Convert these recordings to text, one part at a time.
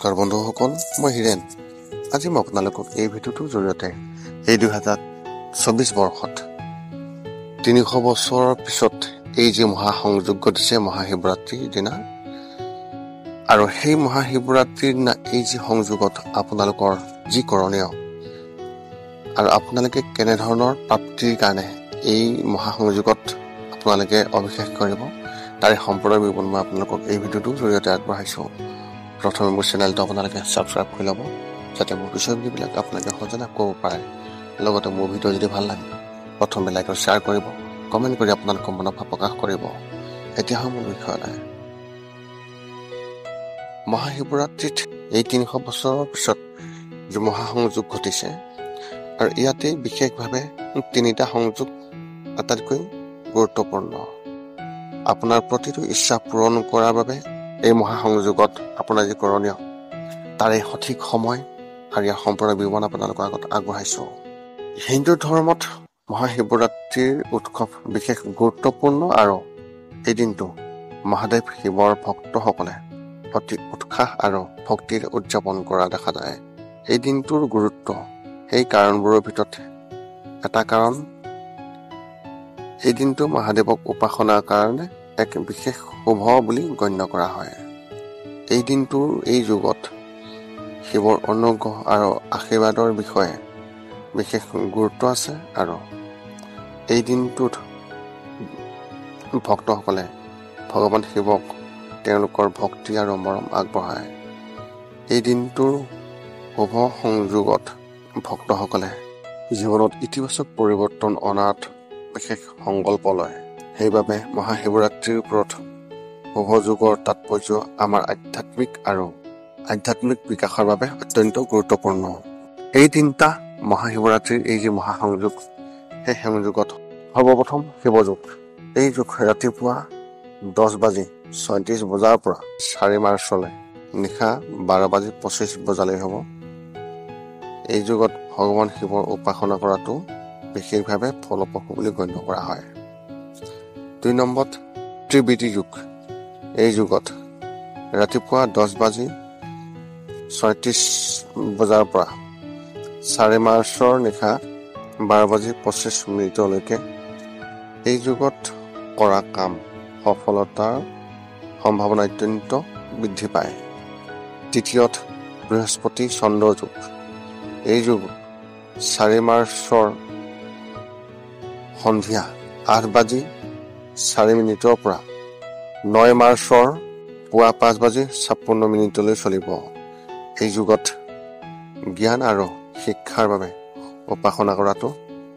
নমস্কাৰ বন্ধুসকল, মই হিৰেণ। আজি মই আপোনালোকক এই ভিডিঅ'টোৰ জৰিয়তে এই 2024 বৰ্ষত 300 বছৰৰ পিছত এই যি মহাসংযোগ ঘটিছে মহাশিৱৰাত্ৰিৰ দিনা, আৰু সেই মহাশিৱৰাত্ৰিৰ দিনা এই যি সংযোগত আপোনালোকৰ যি কৰণীয় আৰু আপোনালোকে কেনেধৰণৰ প্ৰাপ্তিৰ কাৰণে এই মহাসংযোগত আপোনালোকে অভিষেক কৰিব, তাৰে সম্পূৰ্ণ বিৱৰণ মই আপোনালোকক এই ভিডিঅ'টোৰ জৰিয়তে আগবঢ়াইছোঁ। প্ৰথমে মোৰ চেনেলটো আপোনালোকে ছাবস্ক্ৰাইব কৰি ল'ব, যাতে মোৰ পিছৰ ভিডিঅ'বিলাক আপোনালোকে সহজে ক'ব পাৰে। লগতে মোৰ ভিডিঅ' যদি ভাল লাগে প্ৰথমে লাইক আৰু শ্বেয়াৰ কৰিব, কমেণ্ট কৰি আপোনালোকৰ মনৰ ভাৱ প্ৰকাশ কৰিব। এতিয়া হয় মোৰ বিষয়লৈ। মহাশিৱৰাত্ৰিত এই 300 বছৰৰ পিছত যি মহাসংযোগ ঘটিছে, আৰু ইয়াতে বিশেষভাৱে 3টা সংযোগ আটাইতকৈ গুৰুত্বপূৰ্ণ। আপোনাৰ প্ৰতিটো ইচ্ছা পূৰণ কৰাৰ বাবে এই মহাসংযোগত আপোনাৰ যি কৰণীয় তাৰে সঠিক সময় আৰু ইয়াৰ সম্পূৰ্ণ বিৱৰণ আপোনালোকৰ আগত আগবঢ়াইছোঁ। হিন্দু ধৰ্মত মহাশিৱৰাত্ৰিৰ উৎসৱ বিশেষ গুৰুত্বপূৰ্ণ, আৰু এই দিনটো মহাদেৱ শিৱৰ ভক্তসকলে অতি উৎসাহ আৰু ভক্তিৰ উদযাপন কৰা দেখা যায়। এই দিনটোৰ গুৰুত্ব সেই কাৰণবোৰৰ ভিতৰত এটা কাৰণ, এই দিনটো মহাদেৱক উপাসনাৰ কাৰণে এক বিশেষ শুভ বুলি গণ্য কৰা হয়। এই দিনটোৰ এই যুগত শিৱৰ অনুগ্ৰহ আৰু আশীৰ্বাদৰ বিষয়ে বিশেষ গুৰুত্ব আছে, আৰু এই দিনটোত ভক্তসকলে ভগৱান শিৱক তেওঁলোকৰ ভক্তি আৰু মৰম আগবঢ়ায়। এই দিনটোৰ শুভ সংযোগত ভক্তসকলে জীৱনত ইতিবাচক পৰিৱৰ্তন অনাত বিশেষ সংকল্প লয়। সেইবাবে মহাশিৱৰাত্ৰিৰ ওপৰত শুভ যুগৰ তাৎপৰ্য আমাৰ আধ্যাত্মিক বিকাশৰ বাবে অত্যন্ত গুৰুত্বপূৰ্ণ। এই 3টা মহাশিৱৰাত্ৰিৰ এই যি মহাসংযোগ, সেই সংযোগত সৰ্বপ্ৰথম শিৱযোগ। এই যুগ ৰাতিপুৱা 10:36 বজাৰ পৰা 4 মাৰ্চলৈ নিশা 12:25 বজালৈ হ'ব। এই যুগত ভগৱান শিৱৰ উপাসনা কৰাটো বিশেষভাৱে ফলপ্ৰসূ বুলি গণ্য কৰা হয়। 2 নম্বৰত ত্ৰিবেদী যুগ। এই যুগত ৰাতিপুৱা 10:36 বজাৰ পৰা 4 মাৰ্চৰ নিশা 12:25 এই যুগত কৰা কাম সফলতাৰ সম্ভাৱনা অত্যন্ত বৃদ্ধি পায়। তৃতীয়ত বৃহস্পতি চন্দ্ৰ যুগ। এই যুগ 4 মাৰ্চৰ সন্ধিয়া 8:04 পৰা 9 মাৰ্চৰ পুৱা 5:56 চলিব। এই যুগত জ্ঞান আৰু শিক্ষাৰ বাবে উপাসনা কৰাটো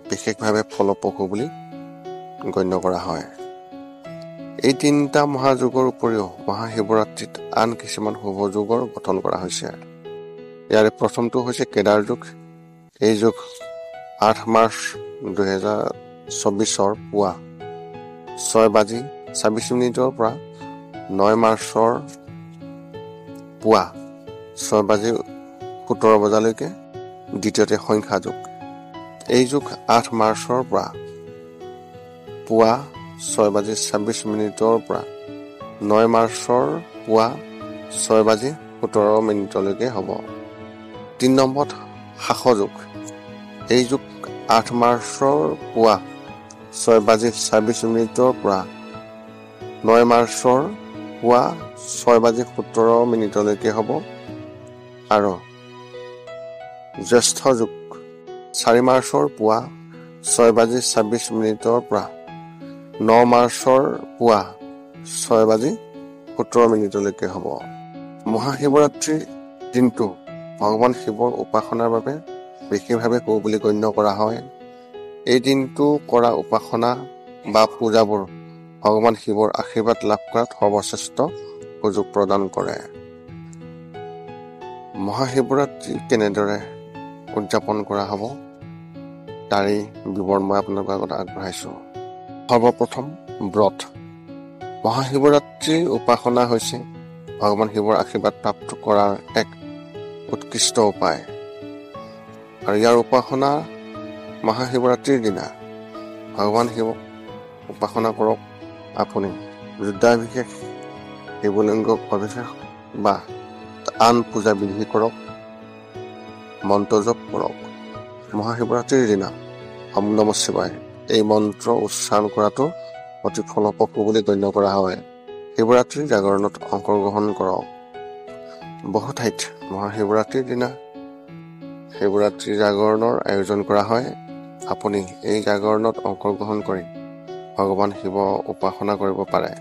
বিশেষভাৱে ফলপ্ৰসূ বুলি গণ্য কৰা হয়। এই 3টা মহাযুগৰ উপৰিও মহাশিৱৰাত্ৰিত আন কিছুমান শুভ যুগৰ গঠন কৰা হৈছে। ইয়াৰে প্ৰথমটো হৈছে কেদাৰ যুগ। এই যুগ 8 মাৰ্চ 2024 পুৱা 6:26 পৰা 9 মাৰ্চৰ পুৱা 6:17 বজালৈকে দ্বিতীয়তে সংখ্যা যুগ। এই যুগ 8 মাৰ্চৰ পৰা পুৱা 6:26 পৰা 9 মাৰ্চৰ পুৱা 6:17 হ'ব। 3 নম্বৰত শাস যুগ। এই যুগ 8 মাৰ্চৰ পুৱা 6:26 পৰা 9 মাৰ্চৰ পুৱা 6:17 হ'ব। আৰু জ্যেষ্ঠ যুগ 4 মাৰ্চৰ পুৱা 6:26 পৰা 9 মাৰ্চৰ পুৱা 6:17 হ'ব। মহাশিৱৰাত্ৰিৰ দিনটো ভগৱান শিৱৰ উপাসনাৰ বাবে বিশেষভাৱে শুভ বুলি গণ্য কৰা হয়। এই দিনটো কৰা উপাসনা বা পূজাবোৰ ভগৱান শিৱৰ আশীৰ্বাদ লাভ কৰাত সৰ্বশ্ৰেষ্ঠ সুযোগ প্ৰদান কৰে। মহাশিৱৰাত্ৰি কেনেদৰে উদযাপন কৰা হ'ব তাৰেই বিৱৰণ মই আপোনালোকৰ আগত আগবঢ়াইছোঁ। সৰ্বপ্ৰথম ব্ৰত। মহাশিৱৰাত্ৰিৰ উপাসনা হৈছে ভগৱান শিৱৰ আশীৰ্বাদ প্ৰাপ্ত কৰাৰ এক উৎকৃষ্ট উপায়, আৰু ইয়াৰ উপাসনা মহাশিৱৰাত্ৰিৰ দিনা ভগৱান শিৱক উপাসনা কৰক। আপুনি ৰুদ্ৰাভিষেক, শিৱলিংগক অভিষেক বা আন পূজা বিধি কৰক, মন্ত্ৰ জপ কৰক। মহাশিৱৰাত্ৰিৰ দিনা ওম নমঃ শিৱায় এই মন্ত্ৰ উচ্চাৰণ কৰাটো অতি ফলপ্ৰসূ বুলি গণ্য কৰা হয়। শিৱৰাত্ৰিৰ জাগৰণত অংশগ্ৰহণ কৰক। বহু ঠাইত মহাশিৱৰাত্ৰিৰ দিনা শিৱৰাত্ৰি জাগৰণৰ আয়োজন কৰা হয়। আপুনি এই জাগৰণত অংশগ্ৰহণ কৰি ভগৱান শিৱ উপাসনা কৰিব পাৰে।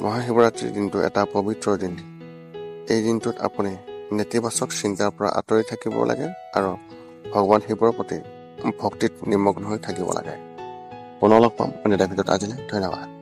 মহাশিৱৰাত্ৰিৰ দিনটো এটা পবিত্ৰ দিন। এই দিনটোত আপুনি নেতিবাচক চিন্তাৰ পৰা আঁতৰি থাকিব লাগে আৰু ভগৱান শিৱৰ প্ৰতি ভক্তিত নিমগ্ন হৈ থাকিব লাগে। পুনৰ লগ পাম অন্য এটা ভিডিঅ'ত। আজিলৈ ধন্যবাদ।